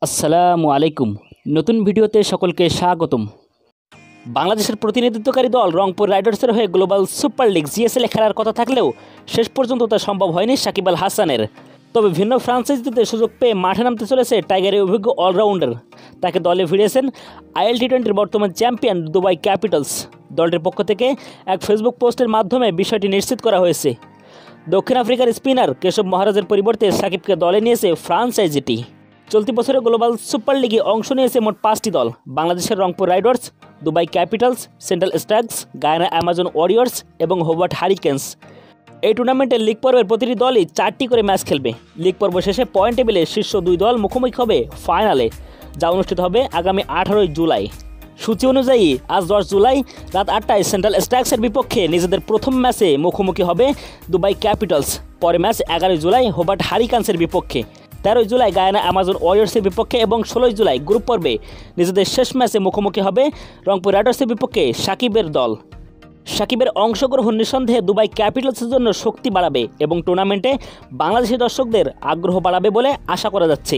আসসালামু আলাইকুম। নতুন ভিডিওতে সকলকে স্বাগতম। বাংলাদেশের প্রতিনিধিত্বকারী দল রংপুর রাইডার্সের হয়ে গ্লোবাল সুপার লিগ জিএসএলে খেলার কথা থাকলেও শেষ পর্যন্ত তা সম্ভব হয়নি সাকিব আল হাসানের। তবে ভিন্ন ফ্রাঞ্চাইজিতে সুযোগ পেয়ে মাঠে নামতে চলেছে টাইগারের অভিজ্ঞ অলরাউন্ডার। তাকে দলে ফিরিয়েছেন আইএল টি20-র বর্তমান চ্যাম্পিয়ন দুবাই ক্যাপিটালস। দলটির পক্ষ থেকে এক ফেসবুক পোস্টের মাধ্যমে বিষয়টি নিশ্চিত করা হয়েছে। দক্ষিণ আফ্রিকার স্পিনার কেশব মহারাজের পরিবর্তে সাকিবকে দলে নিয়েছে ফ্রাঞ্চাইজিটি। চলতি বছরে গ্লোবাল সুপার লিগে অংশ নিয়েছে মোট 5টি দল: বাংলাদেশের Rangpur Riders, Dubai Capitals, central stars, Guyana Amazon Warriors এবং হোবার্ট হারিকেন্স। এই টুর্নামেন্টের লিগ পর্বের প্রতিটি দলই 4টি করে ম্যাচ খেলবে। লিগ পর্ব শেষে পয়েন্ট টেবিলে শীর্ষ 2 দল মুখোমুখি হবে ফাইনালে, যা অনুষ্ঠিত হবে আগামী 18 জুলাই। সূচি অনুযায়ী আজ 10 জুলাই রাত 8টায় সেন্ট্রাল স্টার্সের বিপক্ষে নিজেদের প্রথম ম্যাচে মুখোমুখি হবে দুবাই ক্যাপিটালস। পরে ম্যাচ 11 জুলাই হোবার্ট হারিকেন্সের বিপক্ষে, 13 জুলাই গায়ানা অ্যামাজন ওয়ারিয়র্সের বিপক্ষে এবং 16 জুলাই গ্রুপ পর্বে নিজেদের শেষ ম্যাচে মুখোমুখি হবে রংপুর রাইডার্সের বিপক্ষে সাকিবের দল। সাকিবের অংশগ্রহণ নিঃসন্দেহে দুবাই ক্যাপিটালসের জন্য শক্তি বাড়াবে এবং টুর্নামেন্টে বাংলাদেশি দর্শকদের আগ্রহ বাড়াবে বলে আশা করা যাচ্ছে।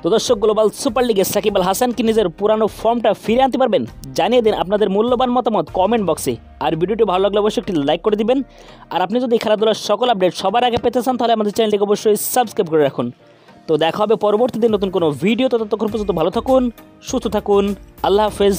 তো দর্শক, গ্লোবাল সুপার লিগে সাকিব আল হাসান কি নিজের পুরানো ফর্মটা ফিরে আনতে পারবেন? জানিয়ে দিন আপনাদের মূল্যবান মতামত কমেন্ট বক্সে। আর ভিডিওটি ভালো লাগলে অবশ্যই একটি লাইক করে দিবেন। আর আপনি যদি খেলাধুলার সকল আপডেট সবার আগে পেতে চান তাহলে আমাদের চ্যানেলটিকে অবশ্যই সাবস্ক্রাইব করে রাখুন। তো দেখা হবে পরবর্তী দিন নতুন কোনো ভিডিও। ততক্ষণ পর্যন্ত ভালো থাকুন, সুস্থ থাকুন। আল্লাহ হাফেজ।